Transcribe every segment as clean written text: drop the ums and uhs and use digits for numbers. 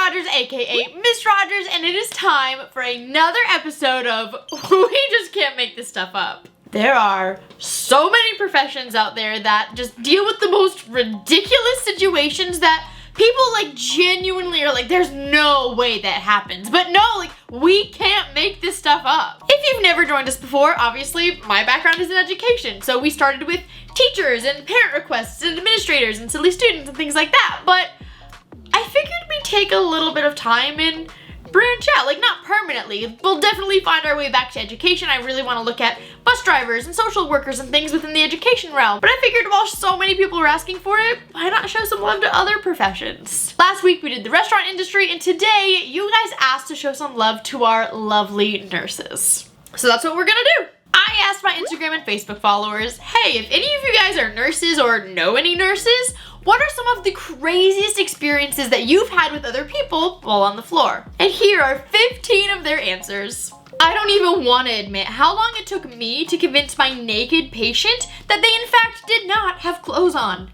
Rogers, aka Miss Rogers, and it is time for another episode of We Just Can't Make This Stuff Up. There are so many professions out there that just deal with the most ridiculous situations that people like genuinely are like, there's no way that happens. But no, like, we can't make this stuff up. If you've never joined us before, obviously my background is in education. So we started with teachers and parent requests and administrators and silly students and things like that. But I figured we'd take a little bit of time and branch out, like not permanently. We'll definitely find our way back to education. I really want to look at bus drivers and social workers and things within the education realm. But I figured while so many people were asking for it, why not show some love to other professions? Last week we did the restaurant industry, and today you guys asked to show some love to our lovely nurses. So that's what we're gonna do. I asked my Instagram and Facebook followers, hey, if any of you guys are nurses or know any nurses, what are some of the craziest experiences that you've had with other people while on the floor? And here are 15 of their answers. I don't even want to admit how long it took me to convince my naked patient that they in fact did not have clothes on.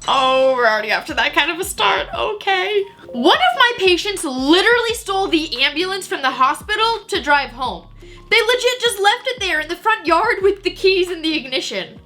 Oh, we're already off to that kind of a start, okay. One of my patients literally stole the ambulance from the hospital to drive home. They legit just left it there in the front yard with the keys in the ignition.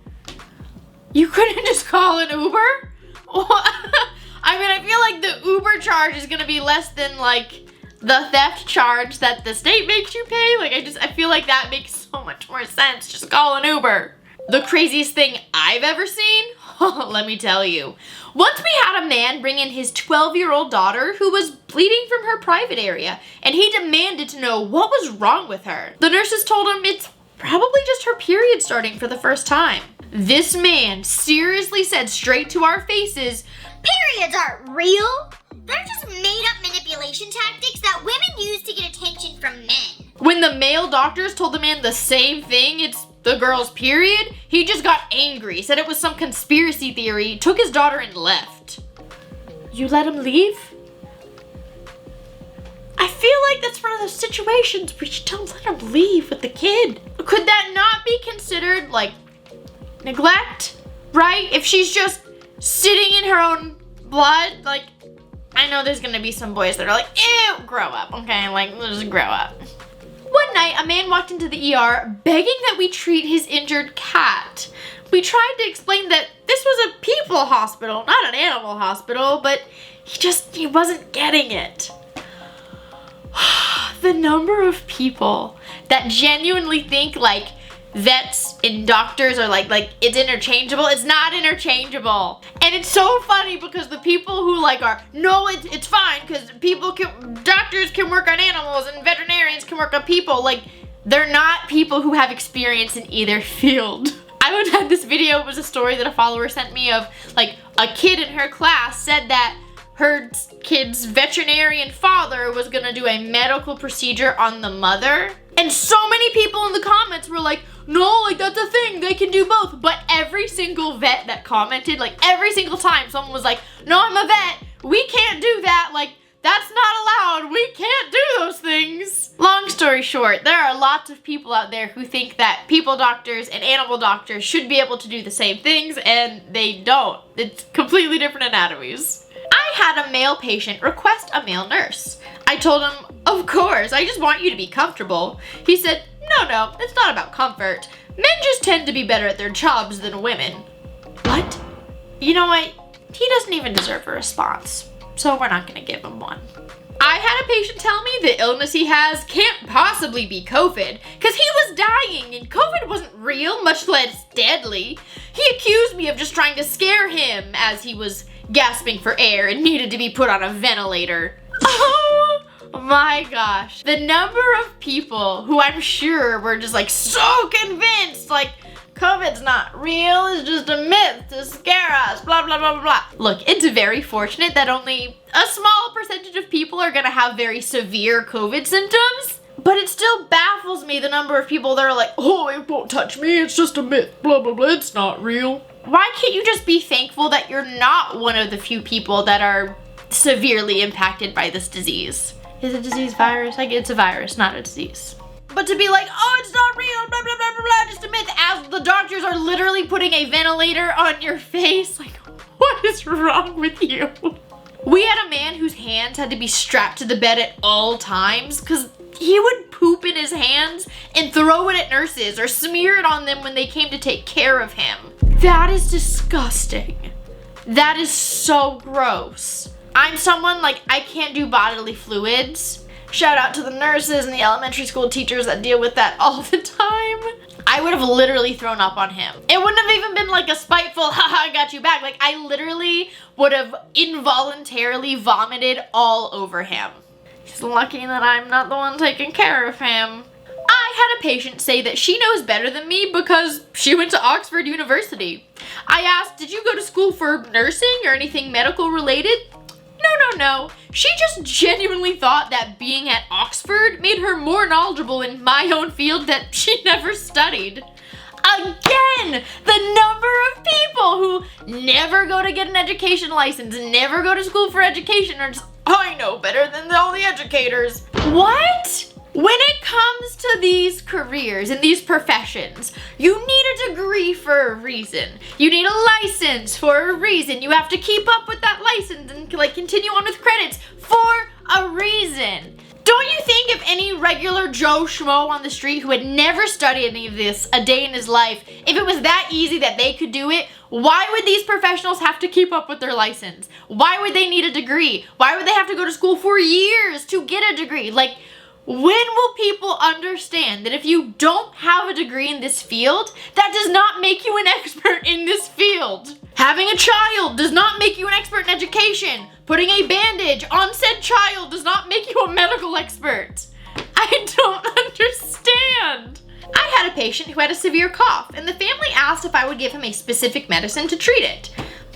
You couldn't just call an Uber? I mean, I feel like the Uber charge is gonna be less than like the theft charge that the state makes you pay. Like I feel like that makes so much more sense. Just call an Uber. The craziest thing I've ever seen? Let me tell you. Once we had a man bring in his 12-year-old daughter who was bleeding from her private area, and he demanded to know what was wrong with her. The nurses told him it's probably just her period starting for the first time. This man seriously said straight to our faces, periods aren't real. They're just made-up manipulation tactics that women use to get attention from men. When the male doctors told the man the same thing, it's the girl's period, he just got angry, said it was some conspiracy theory, took his daughter and left. You let him leave? I feel like that's one of those situations where you don't let him leave with the kid. Could that not be considered like neglect, right? If she's just sitting in her own blood, like, I know there's gonna be some boys that are like, ew, grow up, okay? Like, just grow up. One night, a man walked into the ER begging that we treat his injured cat. We tried to explain that this was a people hospital, not an animal hospital, but he wasn't getting it. The number of people that genuinely think like vets and doctors are like it's interchangeable. It's not interchangeable. And it's so funny because the people who like are, no, it's fine because doctors can work on animals and veterinarians can work on people. Like, they're not people who have experience in either field. I once had this video, it was a story that a follower sent me of like a kid in her class said that her kid's veterinarian father was gonna do a medical procedure on the mother. And so many people in the comments were like, no, like that's a thing, they can do both. But every single vet that commented, like every single time someone was like, no, I'm a vet, we can't do that, like that's not allowed, we can't do those things. Long story short, there are lots of people out there who think that people doctors and animal doctors should be able to do the same things, and they don't. It's completely different anatomies. I had a male patient request a male nurse. I told him, of course, I just want you to be comfortable. He said, no, it's not about comfort. Men just tend to be better at their jobs than women. What? You know what? He doesn't even deserve a response, so we're not gonna give him one. I had a patient tell me the illness he has can't possibly be COVID because he was dying and COVID wasn't real, much less deadly. He accused me of just trying to scare him as he was gasping for air and needed to be put on a ventilator. Oh my gosh. The number of people who I'm sure were just like so convinced, like, COVID's not real, it's just a myth to scare us, blah, blah, blah, blah, blah. Look, it's very fortunate that only a small percentage of people are gonna have very severe COVID symptoms, but it still baffles me the number of people that are like, oh, it won't touch me, it's just a myth, blah, blah, blah, it's not real. Why can't you just be thankful that you're not one of the few people that are severely impacted by this disease? Is a disease virus? I guess it's a virus, not a disease. But to be like, oh, it's not real, blah, blah, blah, blah, blah, just a myth, as the doctors are literally putting a ventilator on your face. Like, what is wrong with you? We had a man whose hands had to be strapped to the bed at all times because he would poop in his hands and throw it at nurses or smear it on them when they came to take care of him. That is disgusting. That is so gross. I'm someone like, I can't do bodily fluids. Shout out to the nurses and the elementary school teachers that deal with that all the time. I would have literally thrown up on him. It wouldn't have even been like a spiteful, haha, I got you back. Like, I literally would have involuntarily vomited all over him. He's lucky that I'm not the one taking care of him. I had a patient say that she knows better than me because she went to Oxford University. I asked, did you go to school for nursing or anything medical related? No. She just genuinely thought that being at Oxford made her more knowledgeable in my own field that she never studied. Again, the number of people who never go to get an education license, never go to school for education, are just, I know better than all the educators. What? When it comes to these careers and these professions, you need a degree for a reason. You need a license for a reason. You have to keep up with that license and like continue on with credits for a reason. Don't you think if any regular Joe Schmo on the street who had never studied any of this a day in his life, if it was that easy that they could do it, why would these professionals have to keep up with their license? Why would they need a degree? Why would they have to go to school for years to get a degree? Like, when will people understand that if you don't have a degree in this field, that does not make you an expert in this field? Having a child does not make you an expert in education. Putting a bandage on said child does not make you a medical expert. I don't understand. I had a patient who had a severe cough, and the family asked if I would give him a specific medicine to treat it.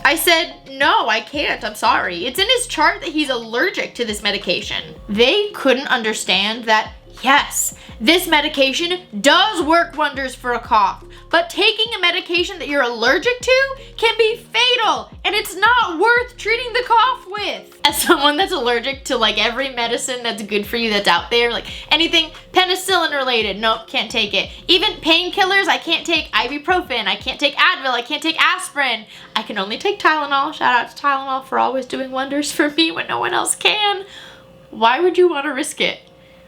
I said, no, I can't, I'm sorry. It's in his chart that he's allergic to this medication. They couldn't understand that, yes, this medication does work wonders for a cough, but taking a medication that you're allergic to can be fatal, and it's not worth treating the cough with. As someone that's allergic to like every medicine that's good for you that's out there, like anything penicillin related, nope, can't take it. Even painkillers, I can't take ibuprofen, I can't take Advil, I can't take aspirin. I can only take Tylenol. Shout out to Tylenol for always doing wonders for me when no one else can. Why would you want to risk it?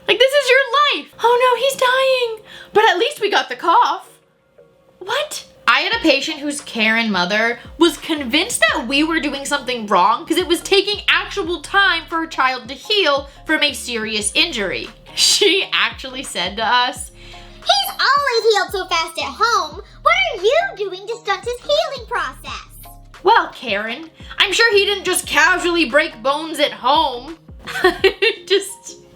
Like, this is your life. Oh no, he's dying. But at least we got the cough. What? I had a patient whose Karen mother was convinced that we were doing something wrong because it was taking actual time for her child to heal from a serious injury. She actually said to us, he's always healed so fast at home. What are you doing to stunt his healing process? well, Karen, I'm sure he didn't just casually break bones at home.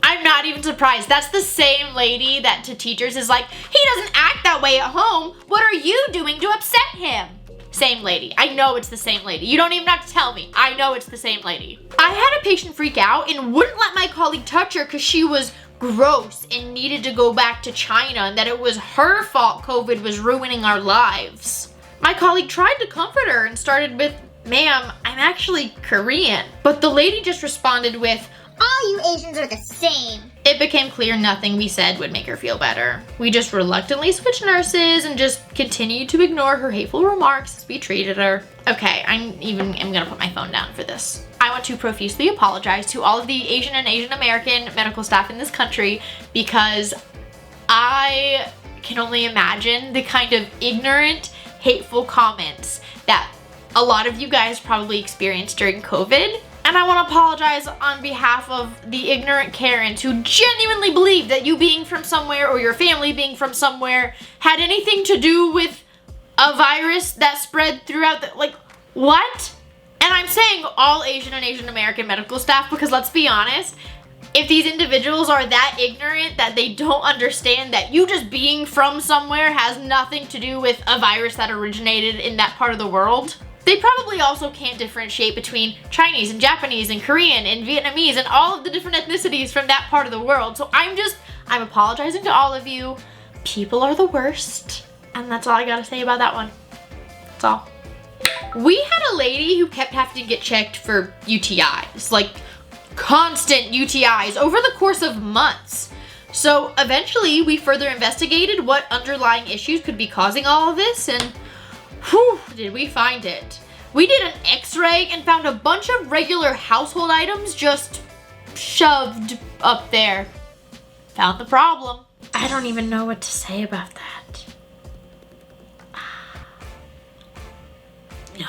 I'm not even surprised. That's the same lady that to teachers is like, he doesn't act that way at home. What are you doing to upset him? Same lady. I know it's the same lady. You don't even have to tell me. I know it's the same lady. I had a patient freak out and wouldn't let my colleague touch her because she was gross and needed to go back to China and that it was her fault COVID was ruining our lives. My colleague tried to comfort her and started with, ma'am, I'm actually Korean. But the lady just responded with, all you Asians are the same. It became clear nothing we said would make her feel better. We just reluctantly switched nurses and just continued to ignore her hateful remarks as we treated her. Okay, I'm gonna put my phone down for this. I want to profusely apologize to all of the Asian and Asian American medical staff in this country because I can only imagine the kind of ignorant, hateful comments that a lot of you guys probably experienced during COVID. And I want to apologize on behalf of the ignorant Karens who genuinely believe that you being from somewhere or your family being from somewhere had anything to do with a virus that spread throughout the, like, what? And I'm saying all Asian and Asian American medical staff because let's be honest, if these individuals are that ignorant that they don't understand that you just being from somewhere has nothing to do with a virus that originated in that part of the world, they probably also can't differentiate between Chinese and Japanese and Korean and Vietnamese and all of the different ethnicities from that part of the world. So I'm apologizing to all of you. People are the worst. And that's all I gotta say about that one. That's all. We had a lady who kept having to get checked for UTIs, like constant UTIs over the course of months. So eventually we further investigated what underlying issues could be causing all of this and whew, did we find it. We did an x-ray and found a bunch of regular household items just shoved up there. Found the problem. I don't even know what to say about that. No.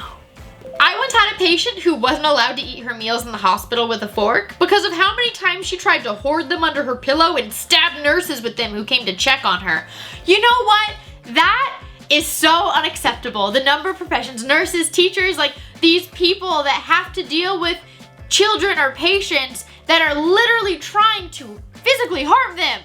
I once had a patient who wasn't allowed to eat her meals in the hospital with a fork because of how many times she tried to hoard them under her pillow and stab nurses with them who came to check on her. You know what? That is so unacceptable. The number of professions, nurses, teachers, like these people that have to deal with children or patients that are literally trying to physically harm them.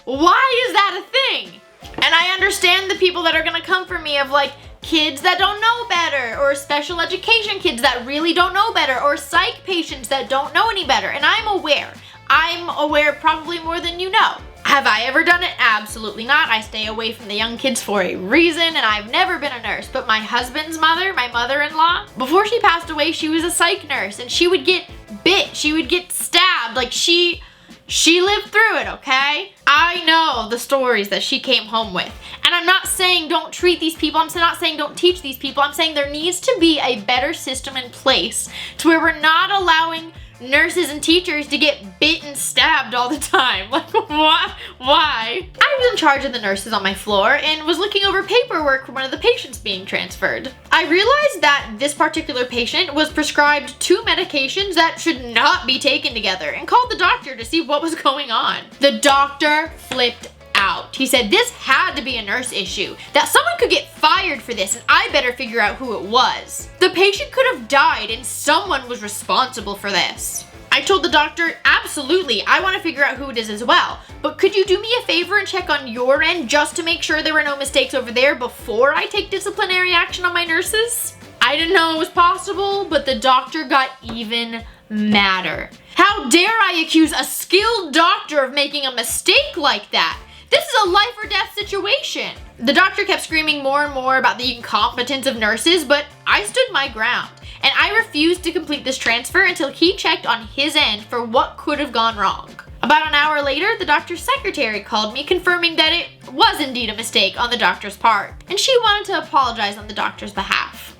Why is that a thing? And I understand the people that are gonna come for me of like, kids that don't know better, or special education kids that really don't know better, or psych patients that don't know any better. And I'm aware. I'm aware probably more than you know. Have I ever done it? Absolutely not. I stay away from the young kids for a reason, and I've never been a nurse. But my husband's mother, my mother-in-law, before she passed away, she was a psych nurse, and she would get bit. She would get stabbed. Like she lived through it, okay? I know the stories that she came home with. And I'm not saying don't treat these people. I'm not saying don't teach these people. I'm saying there needs to be a better system in place to where we're not allowing nurses and teachers to get bit and stabbed all the time. Like, why? I was in charge of the nurses on my floor and was looking over paperwork for one of the patients being transferred. I realized that this particular patient was prescribed 2 medications that should not be taken together and called the doctor to see what was going on. The doctor flipped out. He said this had to be a nurse issue, that someone could get fired for this and I better figure out who it was. The patient could have died and someone was responsible for this. I told the doctor, absolutely, I want to figure out who it is as well, but could you do me a favor and check on your end just to make sure there were no mistakes over there before I take disciplinary action on my nurses? I didn't know it was possible, but the doctor got even madder. How dare I accuse a skilled doctor of making a mistake like that? This is a life or death situation. The doctor kept screaming more and more about the incompetence of nurses, but I stood my ground. And I refused to complete this transfer until he checked on his end for what could have gone wrong. About an hour later, the doctor's secretary called me confirming that it was indeed a mistake on the doctor's part, and she wanted to apologize on the doctor's behalf.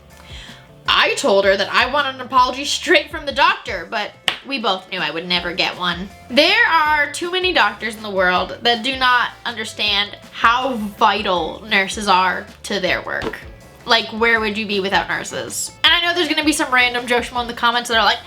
I told her that I wanted an apology straight from the doctor, but we both knew I would never get one. There are too many doctors in the world that do not understand how vital nurses are to their work. Like, where would you be without nurses? And I know there's gonna be some random Joe Schmo in the comments that are like,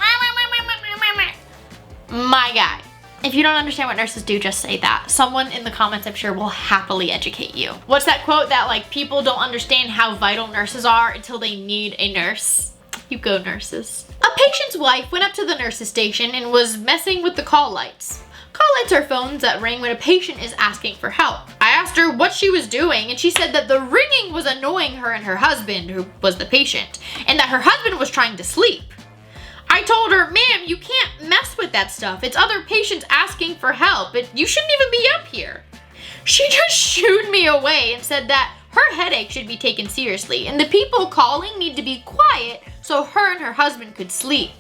my guy. If you don't understand what nurses do, just say that. Someone in the comments, I'm sure, will happily educate you. What's that quote that like people don't understand how vital nurses are until they need a nurse? You go, nurses. A patient's wife went up to the nurse's station and was messing with the call lights. Call lights are phones that ring when a patient is asking for help. I asked her what she was doing, and she said that the ringing was annoying her and her husband, who was the patient, and that her husband was trying to sleep. I told her, ma'am, you can't mess with that stuff. It's other patients asking for help. You shouldn't even be up here. She just shooed me away and said that her headache should be taken seriously, and the people calling need to be quiet so her and her husband could sleep.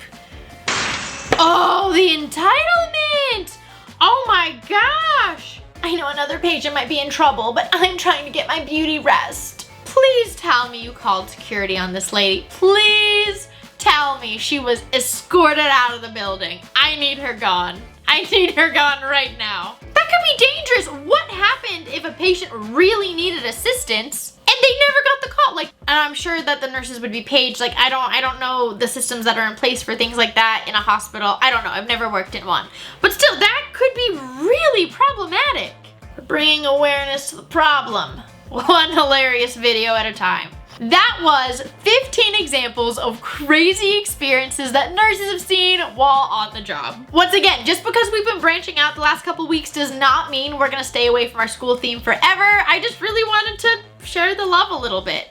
Oh, the entitlement! Oh my gosh! I know another patient might be in trouble, but I'm trying to get my beauty rest. Please tell me you called security on this lady. Please tell me she was escorted out of the building. I need her gone. I need her gone right now. That could be dangerous. What happened if a patient really needed assistance and they never got the call? Like, and I'm sure that the nurses would be paged. Like, I don't know the systems that are in place for things like that in a hospital. I don't know. I've never worked in one. But still, that could be really problematic. We're bringing awareness to the problem. One hilarious video at a time. That was 15 examples of crazy experiences that nurses have seen while on the job. Once again, just because we've been branching out the last couple weeks does not mean we're gonna stay away from our school theme forever. I just really wanted to share the love a little bit,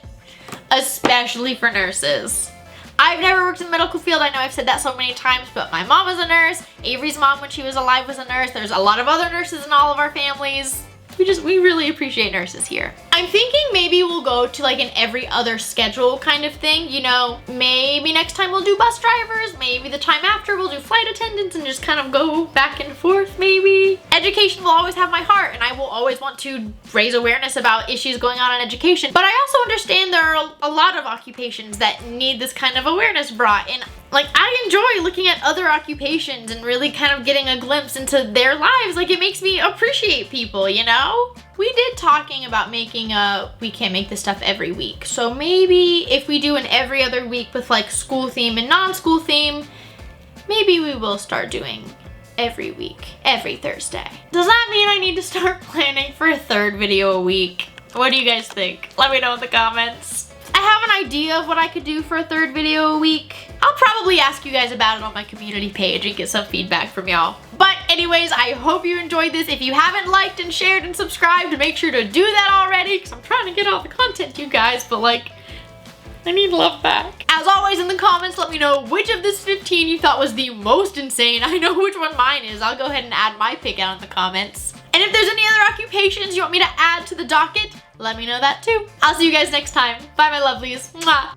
especially for nurses. I've never worked in the medical field. I know I've said that so many times, but my mom was a nurse. Avery's mom, when she was alive, was a nurse. There's a lot of other nurses in all of our families. We really appreciate nurses here. I'm thinking maybe we'll go to like an every other schedule kind of thing, you know, maybe next time we'll do bus drivers, maybe the time after we'll do flight attendants and just kind of go back and forth maybe. Education will always have my heart and I will always want to raise awareness about issues going on in education, but I also understand there are a lot of occupations that need this kind of awareness brought in. Like, I enjoy looking at other occupations and really kind of getting a glimpse into their lives. Like, it makes me appreciate people, you know? We did talking about making we can't make this stuff every week. So maybe if we do an every other week with like school theme and non-school theme, maybe we will start doing every week, every Thursday. Does that mean I need to start planning for a third video a week? What do you guys think? Let me know in the comments. I have an idea of what I could do for a third video a week. I'll probably ask you guys about it on my community page and get some feedback from y'all. But anyways, I hope you enjoyed this. If you haven't liked and shared and subscribed, make sure to do that already because I'm trying to get all the content, you guys, but like, I need love back. As always, in the comments, let me know which of this 15 you thought was the most insane. I know which one mine is. I'll go ahead and add my pick out in the comments. And if there's any other occupations you want me to add to the docket, let me know that too. I'll see you guys next time. Bye, my lovelies. Mwah.